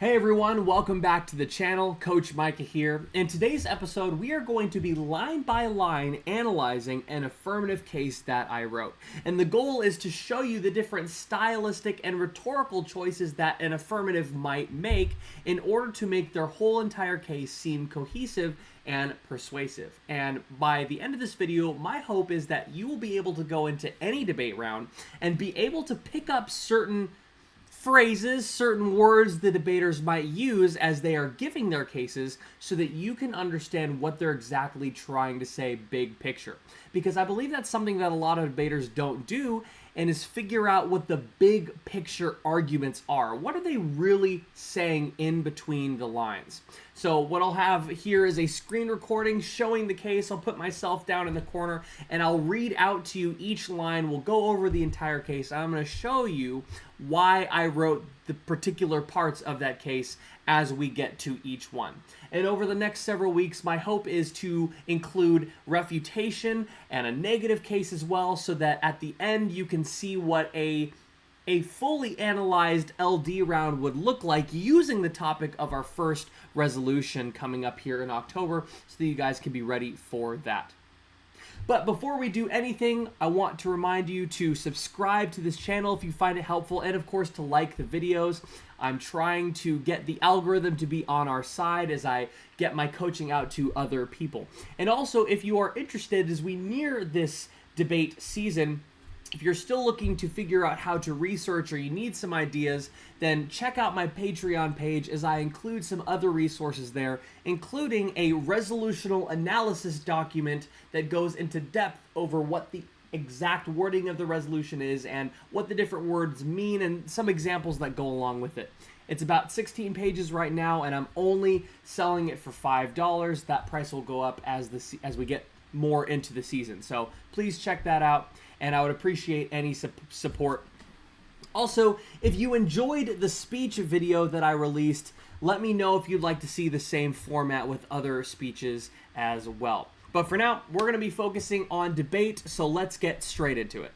Hey everyone, welcome back to the channel. Coach Micah here. In today's episode, we are going to be line by line analyzing an affirmative case that I wrote. And the goal is to show you the different stylistic and rhetorical choices that an affirmative might make in order to make their whole entire case seem cohesive and persuasive. And by the end of this video, my hope is that you will be able to go into any debate round and be able to pick up certain phrases, certain words the debaters might use as they are giving their cases so that you can understand what they're exactly trying to say big picture. Because I believe that's something that a lot of debaters don't do, and is figure out what the big picture arguments are. What are they really saying in between the lines? So what I'll have here is a screen recording showing the case. I'll put myself down in the corner and I'll read out to you each line. We'll go over the entire case. I'm going to show you why I wrote the particular parts of that case as we get to each one. And over the next several weeks, my hope is to include refutation and a negative case as well, so that at the end you can see what a fully analyzed LD round would look like using the topic of our first resolution coming up here in October, so that you guys can be ready for that. But before we do anything, I want to remind you to subscribe to this channel if you find it helpful, and of course to like the videos. I'm trying to get the algorithm to be on our side as I get my coaching out to other people. And also, if you are interested as we near this debate season, if you're still looking to figure out how to research or you need some ideas, then check out my Patreon page as I include some other resources there, including a resolutional analysis document that goes into depth over what the exact wording of the resolution is and what the different words mean and some examples that go along with it. It's about 16 pages right now, and I'm only selling it for $5. That price will go up as we get more into the season. So please check that out, and I would appreciate any support. Also, if you enjoyed the speech video that I released, let me know if you'd like to see the same format with other speeches as well. But for now, we're going to be focusing on debate, so let's get straight into it.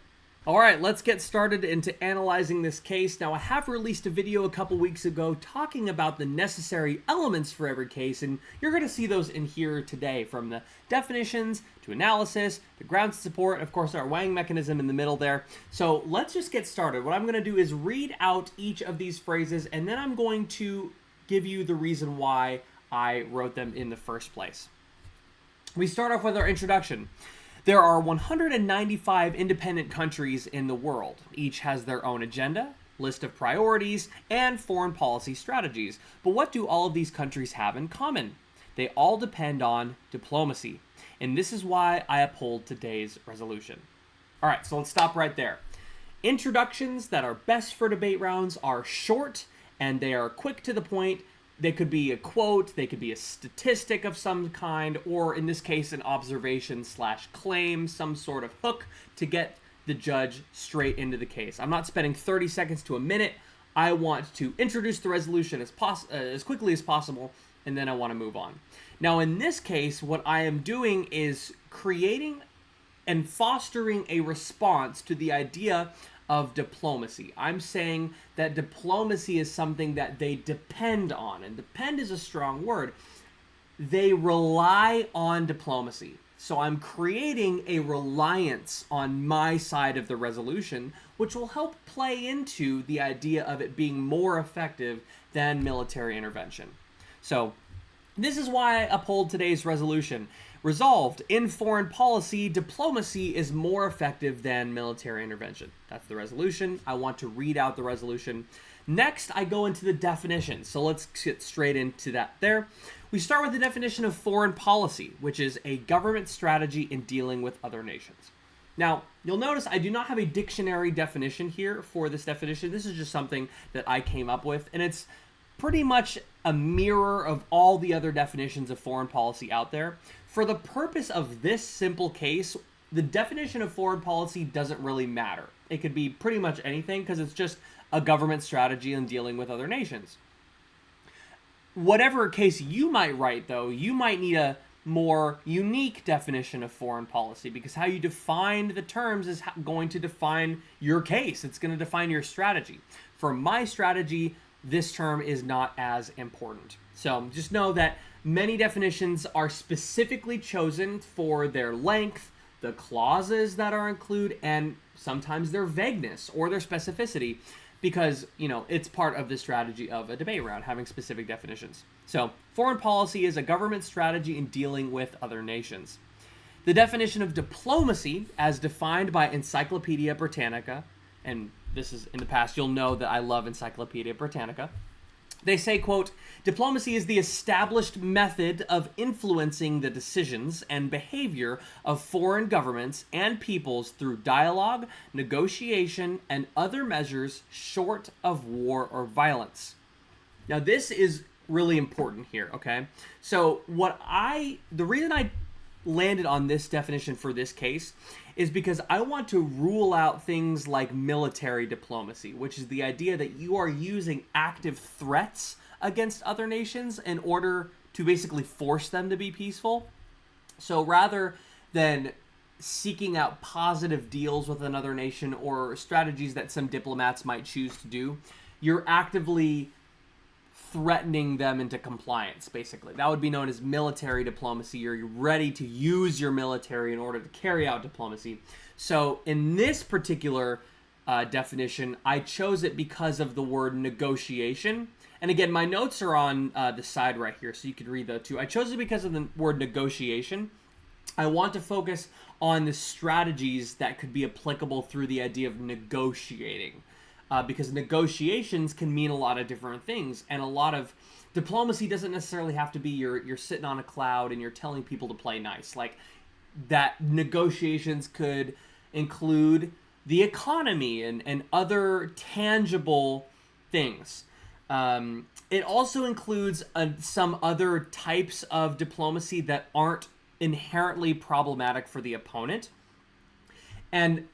All right, let's get started into analyzing this case. Now, I have released a video a couple weeks ago talking about the necessary elements for every case, and you're going to see those in here today, from the definitions to analysis to grounds of support, of course, our weighing mechanism in the middle there. So let's just get started. What I'm going to do is read out each of these phrases, and then I'm going to give you the reason why I wrote them in the first place. We start off with our introduction. There are 195 independent countries in the world. Each has their own agenda, list of priorities, and foreign policy strategies. But what do all of these countries have in common? They all depend on diplomacy. And this is why I uphold today's resolution. All right, so let's stop right there. Introductions that are best for debate rounds are short and they are quick to the point. They could be a quote, they could be a statistic of some kind, or in this case, an observation/claim, some sort of hook to get the judge straight into the case. I'm not spending 30 seconds to a minute. I want to introduce the resolution as quickly as possible, and then I want to move on. Now, in this case, what I am doing is creating and fostering a response to the idea of diplomacy. I'm saying that diplomacy is something that they depend on, and depend is a strong word. They rely on diplomacy. So I'm creating a reliance on my side of the resolution, which will help play into the idea of it being more effective than military intervention. So this is why I uphold today's resolution. Resolved, in foreign policy, diplomacy is more effective than military intervention. That's the resolution. I want to read out the resolution. Next, I go into the definition. So let's get straight into that there. We start with the definition of foreign policy, which is a government strategy in dealing with other nations. Now, you'll notice I do not have a dictionary definition here for this definition. This is just something that I came up with, and it's pretty much a mirror of all the other definitions of foreign policy out there. For the purpose of this simple case, the definition of foreign policy doesn't really matter. It could be pretty much anything because it's just a government strategy in dealing with other nations. Whatever case you might write, though, you might need a more unique definition of foreign policy, because how you define the terms is going to define your case. It's going to define your strategy. For my strategy, this term is not as important. So just know that many definitions are specifically chosen for their length, the clauses that are included, and sometimes their vagueness or their specificity, because, it's part of the strategy of a debate round, having specific definitions. So, foreign policy is a government strategy in dealing with other nations. The definition of diplomacy, as defined by Encyclopedia Britannica, and this is in the past, you'll know that I love Encyclopedia Britannica. They say, quote, diplomacy is the established method of influencing the decisions and behavior of foreign governments and peoples through dialogue, negotiation, and other measures short of war or violence. Now, this is really important here, okay? So the reason I landed on this definition for this case is because I want to rule out things like military diplomacy, which is the idea that you are using active threats against other nations in order to basically force them to be peaceful. So rather than seeking out positive deals with another nation or strategies that some diplomats might choose to do, you're actively threatening them into compliance, basically. That would be known as military diplomacy. You're ready to use your military in order to carry out diplomacy. So in this particular definition, I chose it because of the word negotiation. And again, my notes are on the side right here, so you can read that too. I chose it because of the word negotiation. I want to focus on the strategies that could be applicable through the idea of negotiating. Because negotiations can mean a lot of different things, and a lot of diplomacy doesn't necessarily have to be you're sitting on a cloud and you're telling people to play nice. Like, that negotiations could include the economy and other tangible things. It also includes some other types of diplomacy that aren't inherently problematic for the opponent. And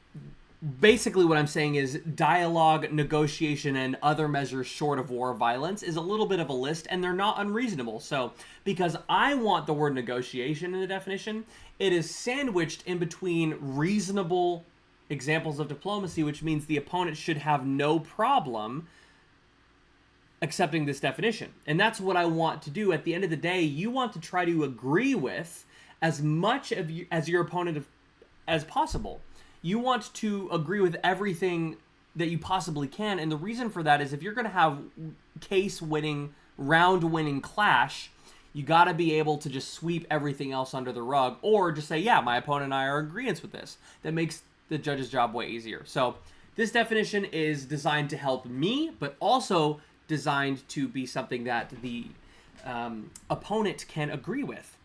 basically what I'm saying is dialogue, negotiation, and other measures short of war violence is a little bit of a list, and they're not unreasonable. So because I want the word negotiation in the definition, it is sandwiched in between reasonable examples of diplomacy, which means the opponent should have no problem accepting this definition. And that's what I want to do. At the end of the day, you want to try to agree with as much of you, as your opponent as possible. You want to agree with everything that you possibly can, and the reason for that is if you're going to have case-winning, round-winning clash, you got to be able to just sweep everything else under the rug, or just say, yeah, my opponent and I are in agreement with this. That makes the judge's job way easier. So this definition is designed to help me, but also designed to be something that the opponent can agree with.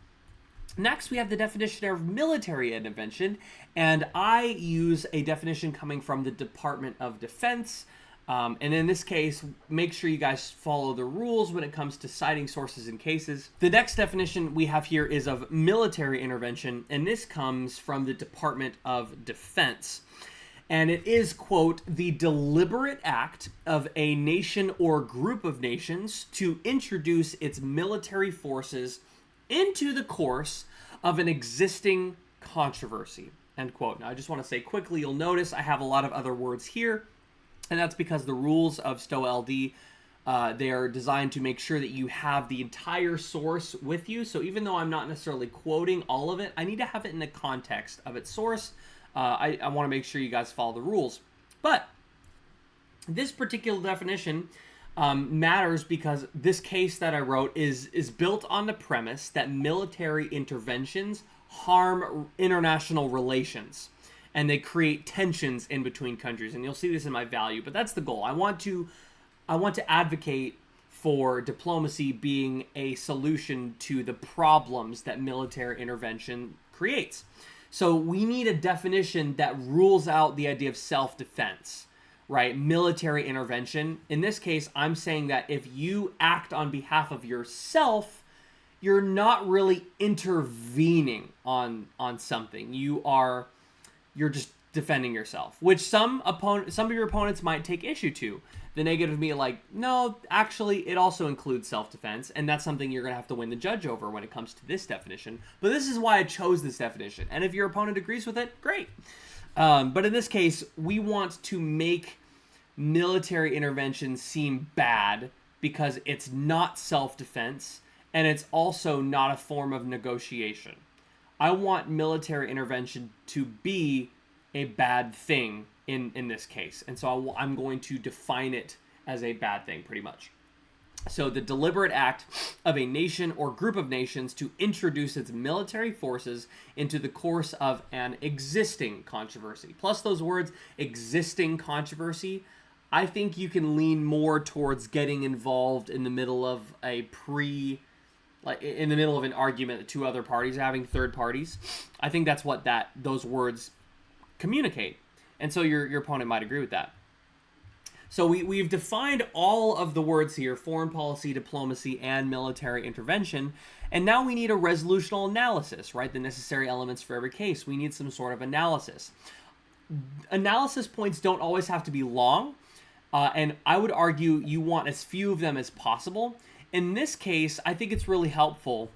Next, we have the definition of military intervention, and I use a definition coming from the Department of Defense. And in this case, make sure you guys follow the rules when it comes to citing sources and cases. The next definition we have here is of military intervention, and this comes from the Department of Defense. And it is, quote, the deliberate act of a nation or group of nations to introduce its military forces into the course of an existing controversy, end quote. Now, I just want to say quickly, you'll notice I have a lot of other words here, and that's because the rules of STOA LD, they are designed to make sure that you have the entire source with you. So even though I'm not necessarily quoting all of it, I need to have it in the context of its source. I want to make sure you guys follow the rules. But this particular definition matters because this case that I wrote is built on the premise that military interventions harm international relations and they create tensions in between countries. And you'll see this in my value, but that's the goal. I want to advocate for diplomacy being a solution to the problems that military intervention creates. So we need a definition that rules out the idea of self-defense. Right? Military intervention. In this case, I'm saying that if you act on behalf of yourself, you're not really intervening on something. You're just defending yourself, which some of your opponents might take issue to. The negative being like, no, actually, it also includes self-defense, and that's something you're going to have to win the judge over when it comes to this definition. But this is why I chose this definition. And if your opponent agrees with it, great. But in this case, we want to make military interventions seem bad because it's not self-defense and it's also not a form of negotiation. I want military intervention to be a bad thing in this case. And so I'm going to define it as a bad thing pretty much. So the deliberate act of a nation or group of nations to introduce its military forces into the course of an existing controversy. Plus those words, existing controversy, I think you can lean more towards getting involved in the middle of in the middle of an argument that two other parties are having, third parties. I think that's what those words communicate. And so your opponent might agree with that. So we've defined all of the words here: foreign policy, diplomacy, and military intervention. And now we need a resolutional analysis, right? The necessary elements for every case. We need some sort of analysis. Analysis points don't always have to be long. And I would argue you want as few of them as possible. In this case, I think it's really helpful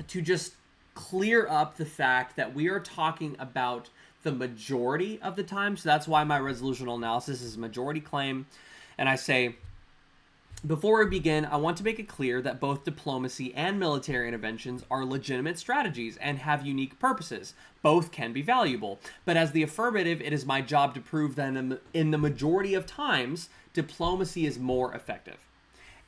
to just clear up the fact that we are talking about the majority of the time. So that's why my resolutional analysis is a majority claim. And I say, before we begin, I want to make it clear that both diplomacy and military interventions are legitimate strategies and have unique purposes. Both can be valuable. But as the affirmative, it is my job to prove that in the majority of times, diplomacy is more effective.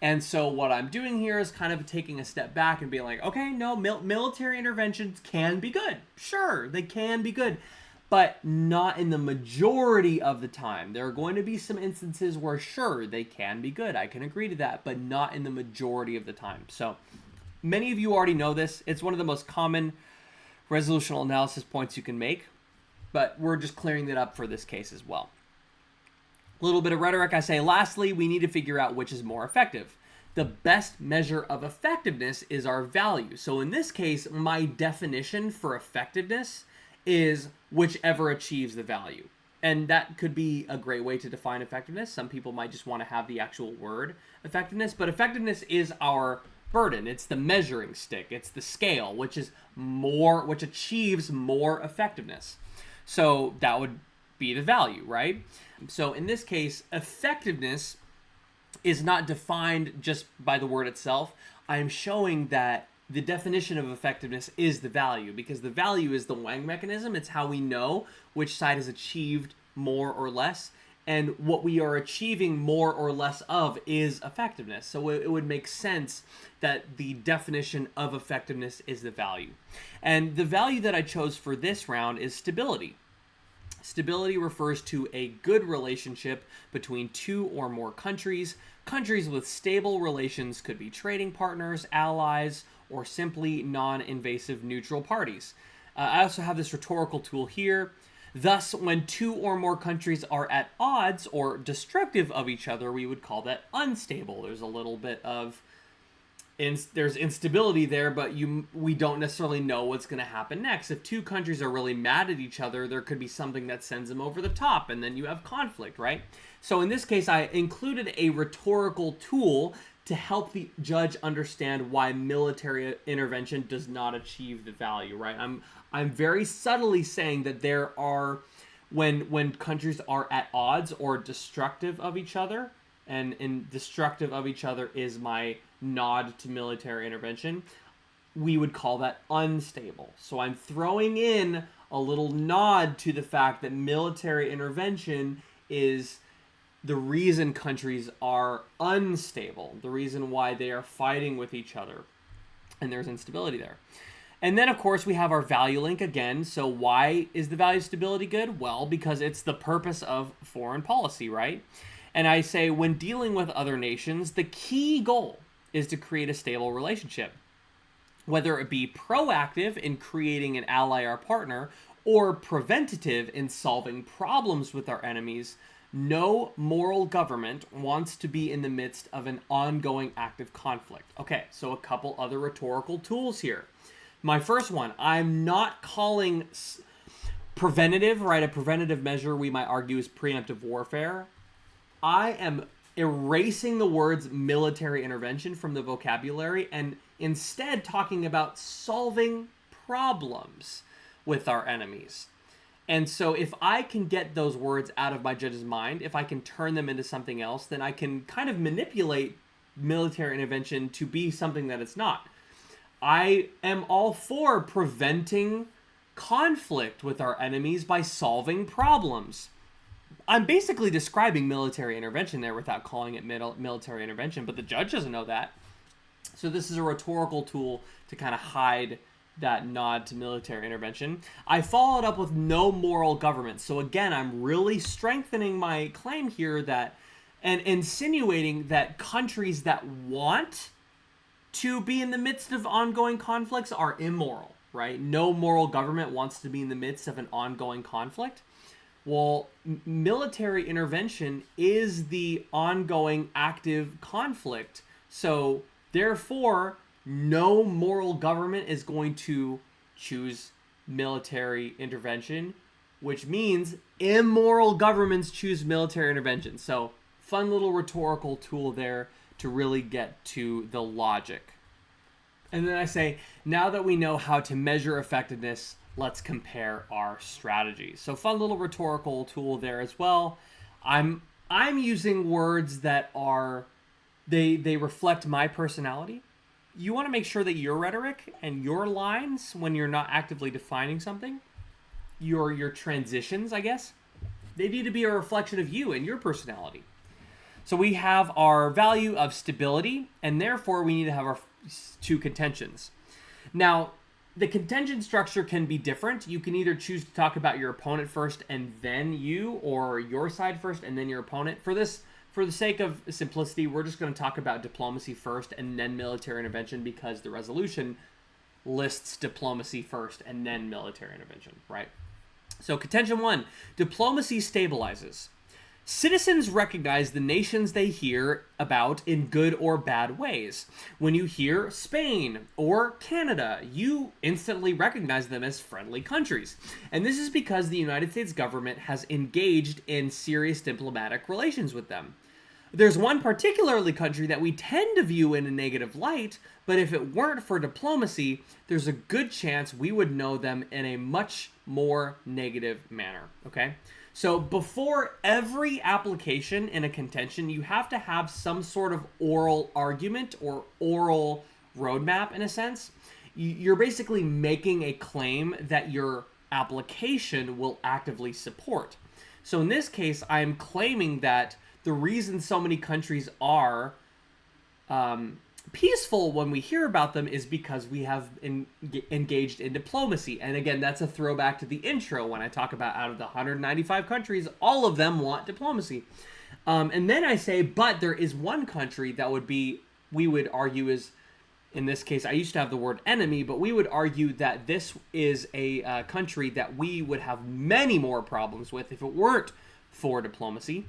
And so what I'm doing here is kind of taking a step back and being like, okay, no, military interventions can be good. Sure, they can be good, but not in the majority of the time. There are going to be some instances where, sure, they can be good. I can agree to that, but not in the majority of the time. So many of you already know this. It's one of the most common resolutional analysis points you can make, but we're just clearing that up for this case as well. A little bit of rhetoric. I say, lastly, we need to figure out which is more effective. The best measure of effectiveness is our value. So in this case, my definition for effectiveness is whichever achieves the value. And that could be a great way to define effectiveness. Some people might just want to have the actual word effectiveness, but effectiveness is our burden. It's the measuring stick. It's the scale, which achieves more effectiveness. So that would be the value, right? So in this case, effectiveness is not defined just by the word itself. I am showing that the definition of effectiveness is the value, because the value is the Wang mechanism. It's how we know which side has achieved more or less, and what we are achieving more or less of is effectiveness. So it would make sense that the definition of effectiveness is the value. And the value that I chose for this round is stability. Stability refers to a good relationship between two or more countries. Countries with stable relations could be trading partners, allies, or simply non-invasive neutral parties. I also have this rhetorical tool here. Thus, when two or more countries are at odds or destructive of each other, we would call that unstable. There's a little bit of there's instability there, but we don't necessarily know what's going to happen next. If two countries are really mad at each other, there could be something that sends them over the top, and then you have conflict, right? So in this case, I included a rhetorical tool to help the judge understand why military intervention does not achieve the value, right? I'm very subtly saying that there are, when countries are at odds or destructive of each other, and destructive of each other is my nod to military intervention, we would call that unstable. So I'm throwing in a little nod to the fact that military intervention is the reason countries are unstable, the reason why they are fighting with each other, and there's instability there. And then, of course, we have our value link again. So why is the value stability good? Well, because it's the purpose of foreign policy, right? And I say, when dealing with other nations, the key goal is to create a stable relationship. Whether it be proactive in creating an ally or partner, or preventative in solving problems with our enemies, no moral government wants to be in the midst of an ongoing active conflict. Okay, so a couple other rhetorical tools here. My first one, I'm not calling preventative, right? A preventative measure we might argue is preemptive warfare. I am erasing the words military intervention from the vocabulary and instead talking about solving problems with our enemies. And so if I can get those words out of my judge's mind, if I can turn them into something else, then I can kind of manipulate military intervention to be something that it's not. I am all for preventing conflict with our enemies by solving problems. I'm basically describing military intervention there without calling it military intervention, but the judge doesn't know that. So this is a rhetorical tool to kind of hide that nod to military intervention. I followed up with no moral government. So again, I'm really strengthening my claim here that, and insinuating that countries that want to be in the midst of ongoing conflicts are immoral, right? No moral government wants to be in the midst of an ongoing conflict. Well, military intervention is the ongoing active conflict. So therefore, no moral government is going to choose military intervention, which means immoral governments choose military intervention. So fun little rhetorical tool there to really get to the logic. And then I say, now that we know how to measure effectiveness, let's compare our strategies. So fun little rhetorical tool there as well. I'm using words that are, they reflect my personality. You want to make sure that your rhetoric and your lines, when you're not actively defining something, your transitions, I guess, they need to be a reflection of you and your personality. So we have our value of stability, and therefore we need to have our two contentions. Now, the contention structure can be different. You can either choose to talk about your opponent first and then you, or your side first and then your opponent. For the sake of simplicity, we're just going to talk about diplomacy first and then military intervention, because the resolution lists diplomacy first and then military intervention, right? So contention 1, diplomacy stabilizes. Citizens recognize the nations they hear about in good or bad ways. When you hear Spain or Canada, you instantly recognize them as friendly countries. And this is because the United States government has engaged in serious diplomatic relations with them. There's one particularly country that we tend to view in a negative light, but if it weren't for diplomacy, there's a good chance we would know them in a much more negative manner, okay? So before every application in a contention, you have to have some sort of oral argument or oral roadmap in a sense. You're basically making a claim that your application will actively support. So in this case, I'm claiming that the reason so many countries are peaceful when we hear about them is because we have engaged in diplomacy. And again, that's a throwback to the intro when I talk about out of the 195 countries, all of them want diplomacy. And then I say, but there is one country that we would argue is, in this case, I used to have the word enemy, but we would argue that this is a country that we would have many more problems with if it weren't for diplomacy.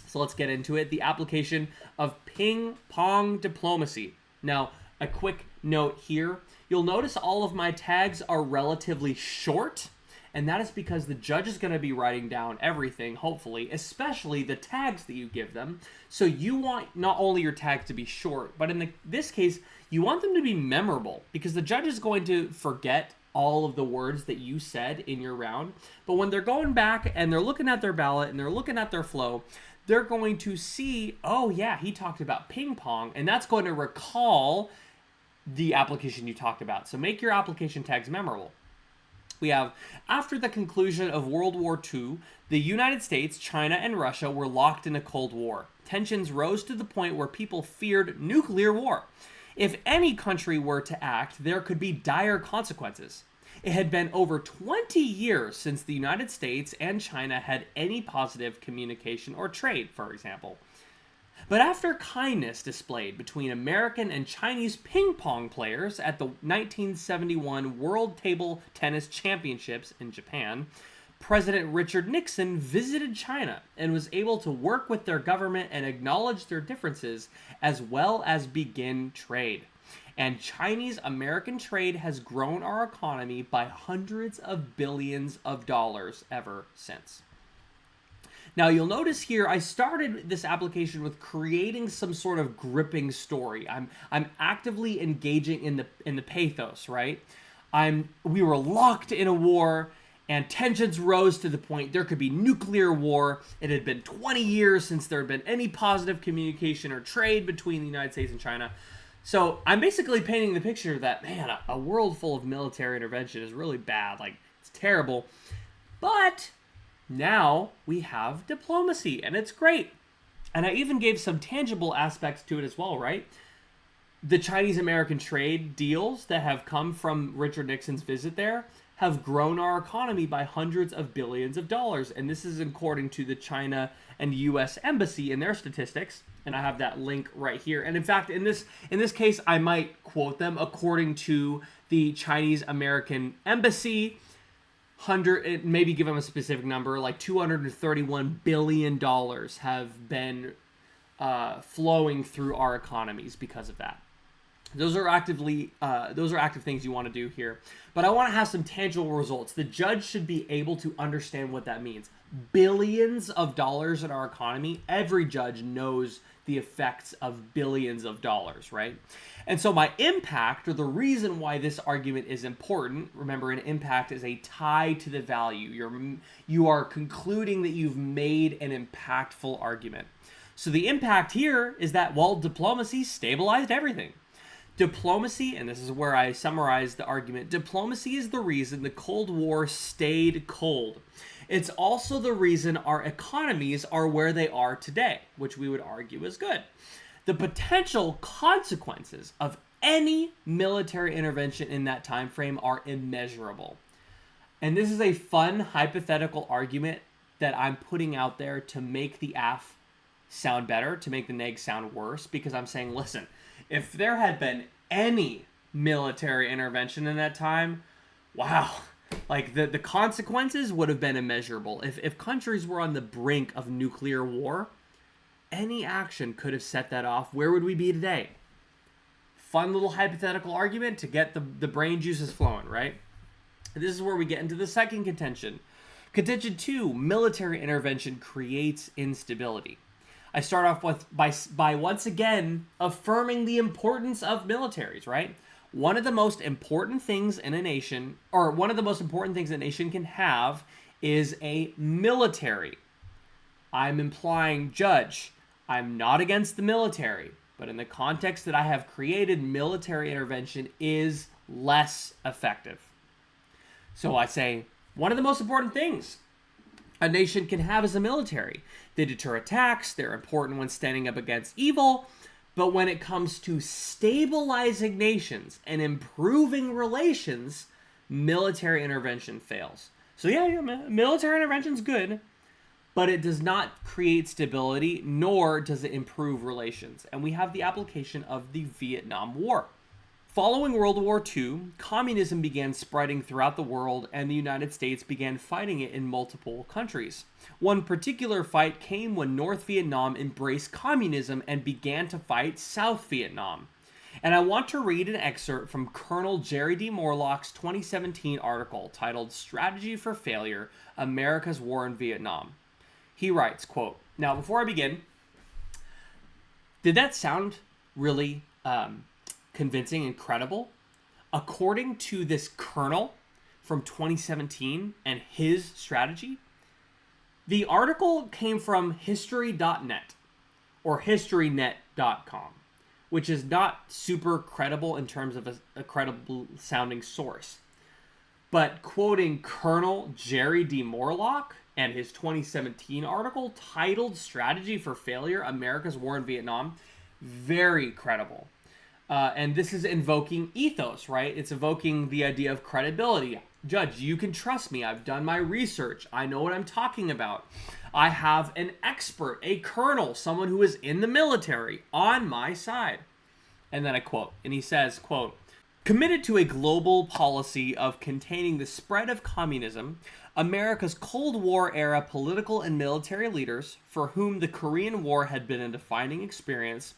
So let's get into it. The application of ping-pong diplomacy. Now, a quick note here. You'll notice all of my tags are relatively short, and that is because the judge is going to be writing down everything, hopefully, especially the tags that you give them. So you want not only your tags to be short, but in this case, you want them to be memorable, because the judge is going to forget all of the words that you said in your round. But when they're going back and they're looking at their ballot and they're looking at their flow, they're going to see, oh yeah, he talked about ping pong, and that's going to recall the application you talked about. So make your application tags memorable. We have, after the conclusion of World War II, the United States, China, and Russia were locked in a Cold War. Tensions rose to the point where people feared nuclear war. If any country were to act, there could be dire consequences. It had been over 20 years since the United States and China had any positive communication or trade, for example. But after kindness displayed between American and Chinese ping pong players at the 1971 World Table Tennis Championships in Japan, President Richard Nixon visited China and was able to work with their government and acknowledge their differences, as well as begin trade. And Chinese-American trade has grown our economy by hundreds of billions of dollars ever since. Now, you'll notice here, I started this application with creating some sort of gripping story. I'm actively engaging in the pathos, right? We were locked in a war, and tensions rose to the point there could be nuclear war. It had been 20 years since there had been any positive communication or trade between the United States and China. So I'm basically painting the picture that, man, a world full of military intervention is really bad. Like, it's terrible. But now we have diplomacy, and it's great. And I even gave some tangible aspects to it as well, right? The Chinese-American trade deals that have come from Richard Nixon's visit there have grown our economy by hundreds of billions of dollars. And this is according to the China and U.S. Embassy in their statistics. And I have that link right here. And in fact, in this case, I might quote them according to the Chinese-American Embassy. Maybe give them a specific number, like $231 billion have been flowing through our economies because of that. Those are active things you want to do here. But I want to have some tangible results. The judge should be able to understand what that means. Billions of dollars in our economy. Every judge knows the effects of billions of dollars, right? And so my impact, or the reason why this argument is important, remember, an impact is a tie to the value. You are concluding that you've made an impactful argument. So the impact here is that, well, diplomacy stabilized everything. Diplomacy, and this is where I summarize the argument, diplomacy is the reason the Cold War stayed cold. It's also the reason our economies are where they are today, which we would argue is good. The potential consequences of any military intervention in that time frame are immeasurable. And this is a fun hypothetical argument that I'm putting out there to make the AF sound better, to make the neg sound worse, because I'm saying, listen, if there had been any military intervention in that time, wow, like the consequences would have been immeasurable. If countries were on the brink of nuclear war, any action could have set that off. Where would we be today? Fun little hypothetical argument to get the brain juices flowing, right? This is where we get into the second contention. Contention 2, military intervention creates instability. I start off by once again affirming the importance of militaries, right? One of the most important things in a nation, or one of the most important things a nation can have, is a military. I'm implying, judge, I'm not against the military, but in the context that I have created, military intervention is less effective. So I say, one of the most important things a nation can have is a military. They deter attacks, they're important when standing up against evil, but when it comes to stabilizing nations and improving relations, military intervention fails. So yeah, military intervention's good, but it does not create stability, nor does it improve relations. And we have the application of the Vietnam War. Following World War II, communism began spreading throughout the world, and the United States began fighting it in multiple countries. One particular fight came when North Vietnam embraced communism and began to fight South Vietnam. And I want to read an excerpt from Colonel Jerry D. Morlock's 2017 article titled "Strategy for Failure: America's War in Vietnam." He writes, quote, now before I begin, did that sound really convincing and credible? According to this colonel from 2017 and his strategy, the article came from history.net or historynet.com, which is not super credible in terms of a credible sounding source. But quoting Colonel Jerry D. Morlock and his 2017 article titled "Strategy for Failure: America's War in Vietnam," very credible. And this is invoking ethos, right? It's evoking the idea of credibility. Judge, you can trust me. I've done my research. I know what I'm talking about. I have an expert, a colonel, someone who is in the military on my side. And then I quote, and he says, quote, committed to a global policy of containing the spread of communism, America's Cold War era political and military leaders, for whom the Korean War had been a defining experience,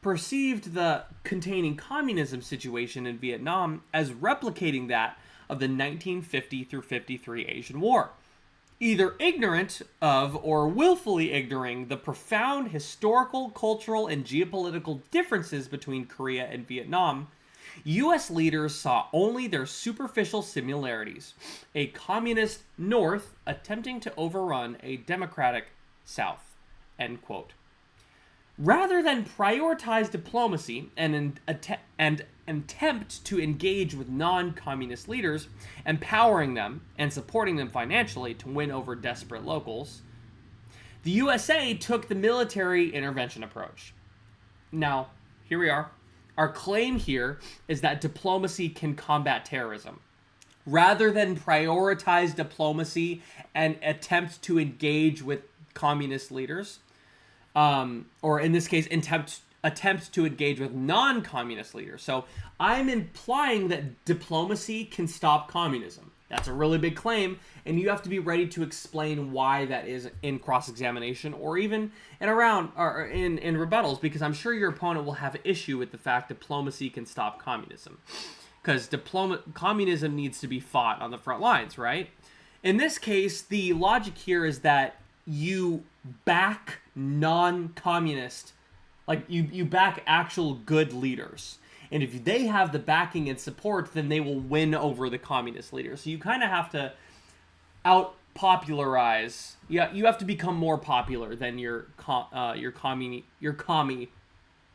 perceived the containing communism situation in Vietnam as replicating that of the 1950 through 53 Asian War, either ignorant of or willfully ignoring the profound historical, cultural, and geopolitical differences between Korea and Vietnam. U.S. leaders saw only their superficial similarities, a communist North attempting to overrun a democratic South, end quote. Rather than prioritize diplomacy and attempt to engage with non-communist leaders, empowering them and supporting them financially to win over desperate locals, the USA took the military intervention approach. Now, here we are. Our claim here is that diplomacy can combat terrorism. Rather than prioritize diplomacy and attempt to engage with communist leaders, or in this case, attempt to engage with non-communist leaders. So I'm implying that diplomacy can stop communism. That's a really big claim, and you have to be ready to explain why that is in cross-examination or even in rebuttals, because I'm sure your opponent will have issue with the fact diplomacy can stop communism. Because communism needs to be fought on the front lines, right? In this case, the logic here is that you back non-communist, like you back actual good leaders. And if they have the backing and support, then they will win over the communist leaders. So you kind of have to out-popularize. Yeah, you have to become more popular than your commie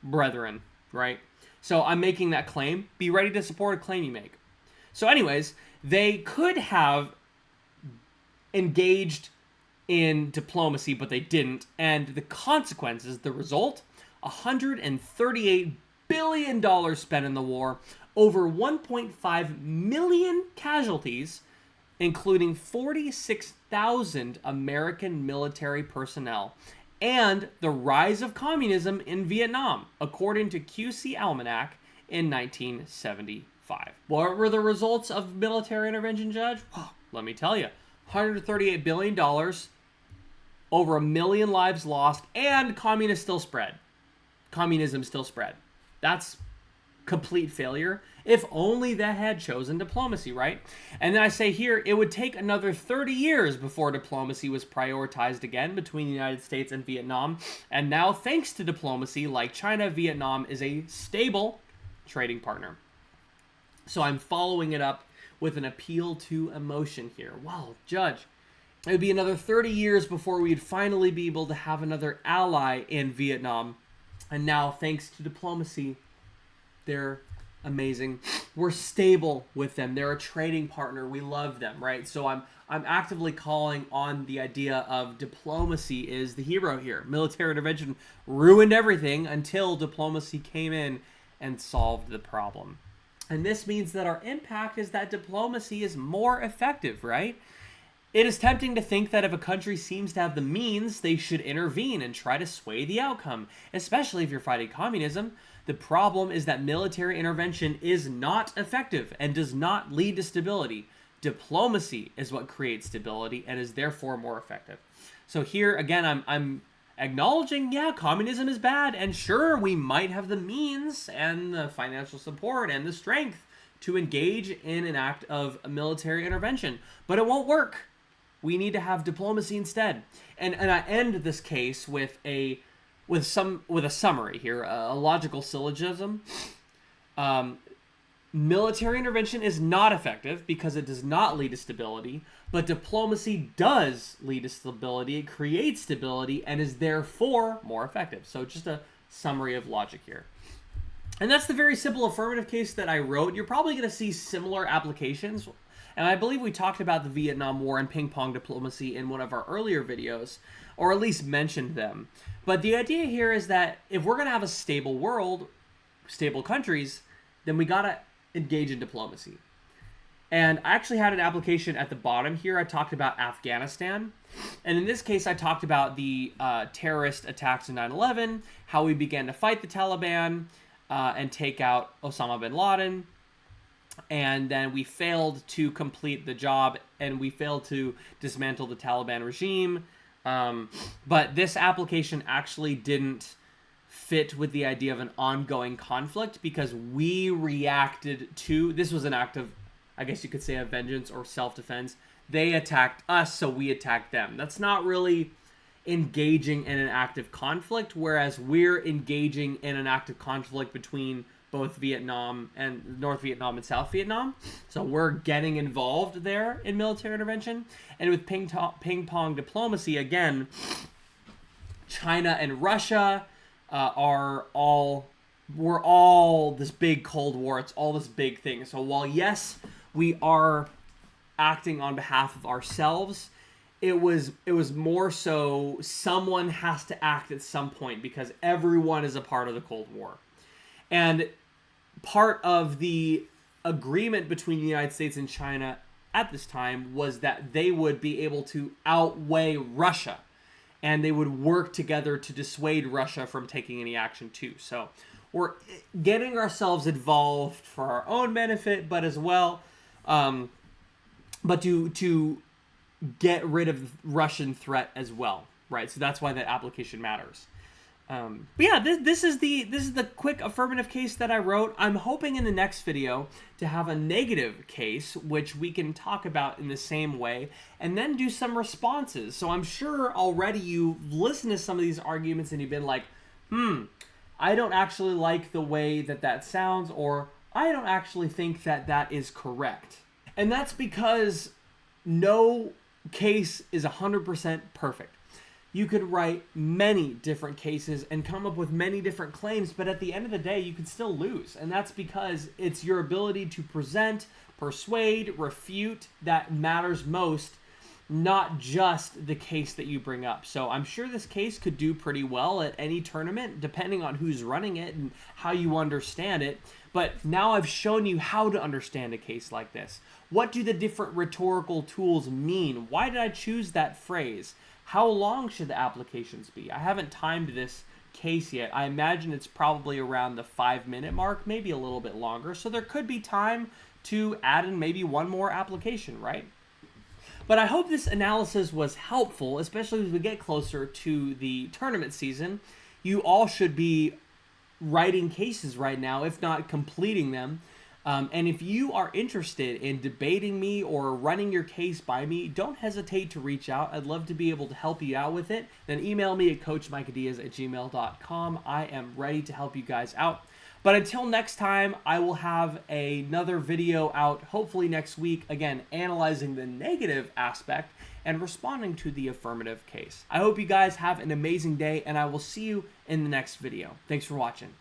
brethren, right? So I'm making that claim. Be ready to support a claim you make. So anyways, they could have engaged in diplomacy, but they didn't. And the consequences, the result, $138 billion spent in the war, over 1.5 million casualties, including 46,000 American military personnel, and the rise of communism in Vietnam, according to QC Almanac in 1975. What were the results of military intervention, Judge? Well, let me tell you. $138 billion, over 1 million lives lost, and communism still spread. That's complete failure. If only they had chosen diplomacy, right? And then I say here, it would take another 30 years before diplomacy was prioritized again between the United States and Vietnam. And now, thanks to diplomacy, like China, Vietnam is a stable trading partner. So I'm following it up with an appeal to emotion here. Wow, Judge, it would be another 30 years before we'd finally be able to have another ally in Vietnam. And now, thanks to diplomacy, they're amazing. We're stable with them. They're a trading partner. We love them, right? So I'm actively calling on the idea of diplomacy is the hero here. Military intervention ruined everything until diplomacy came in and solved the problem. And this means that our impact is that diplomacy is more effective, right? It is tempting to think that if a country seems to have the means, they should intervene and try to sway the outcome, especially if you're fighting communism. The problem is that military intervention is not effective and does not lead to stability. Diplomacy is what creates stability and is therefore more effective. So here, again, I'm acknowledging, yeah, communism is bad, and sure, we might have the means and the financial support and the strength to engage in an act of military intervention, but it won't work. We need to have diplomacy instead. And I end this case with a summary here, a logical syllogism. Military intervention is not effective because it does not lead to stability, but diplomacy does lead to stability. It creates stability and is therefore more effective. So just a summary of logic here. And that's the very simple affirmative case that I wrote. You're probably going to see similar applications. And I believe we talked about the Vietnam War and ping-pong diplomacy in one of our earlier videos, or at least mentioned them. But the idea here is that if we're going to have a stable world, stable countries, then we got to engage in diplomacy. And I actually had an application at the bottom here. I talked about Afghanistan. And in this case, I talked about the terrorist attacks in 9/11, how we began to fight the Taliban and take out Osama bin Laden. And then we failed to complete the job, and we failed to dismantle the Taliban regime. But this application actually didn't fit with the idea of an ongoing conflict because we reacted to, this was an act of, I guess you could say, a vengeance or self-defense. They attacked us, so we attacked them. That's not really engaging in an active conflict, whereas we're engaging in an active conflict between both Vietnam and North Vietnam and South Vietnam. So we're getting involved there in military intervention. And with ping pong diplomacy, again, China and Russia we're all this big Cold War. It's all this big thing. So while, yes, we are acting on behalf of ourselves, it was more so someone has to act at some point because everyone is a part of the Cold War. And part of the agreement between the United States and China at this time was that they would be able to outweigh Russia, and they would work together to dissuade Russia from taking any action too. So we're getting ourselves involved for our own benefit, but as well, but to get rid of the Russian threat as well, right? So that's why that application matters. But yeah, this is the quick affirmative case that I wrote. I'm hoping in the next video to have a negative case, which we can talk about in the same way, and then do some responses. So I'm sure already you've listened to some of these arguments and you've been like, I don't actually like the way that sounds, or I don't actually think that is correct. And that's because no case is 100% perfect. You could write many different cases and come up with many different claims, but at the end of the day, you could still lose. And that's because it's your ability to present, persuade, refute that matters most, not just the case that you bring up. So I'm sure this case could do pretty well at any tournament, depending on who's running it and how you understand it. But now I've shown you how to understand a case like this. What do the different rhetorical tools mean? Why did I choose that phrase? How long should the applications be? I haven't timed this case yet. I imagine it's probably around the 5-minute mark, maybe a little bit longer. So there could be time to add in maybe one more application, right? But I hope this analysis was helpful, especially as we get closer to the tournament season. You all should be writing cases right now, if not completing them. And if you are interested in debating me or running your case by me, don't hesitate to reach out. I'd love to be able to help you out with it. Then email me at coachmicadiaz@gmail.com. I am ready to help you guys out. But until next time, I will have another video out, hopefully next week, again, analyzing the negative aspect and responding to the affirmative case. I hope you guys have an amazing day, and I will see you in the next video. Thanks for watching.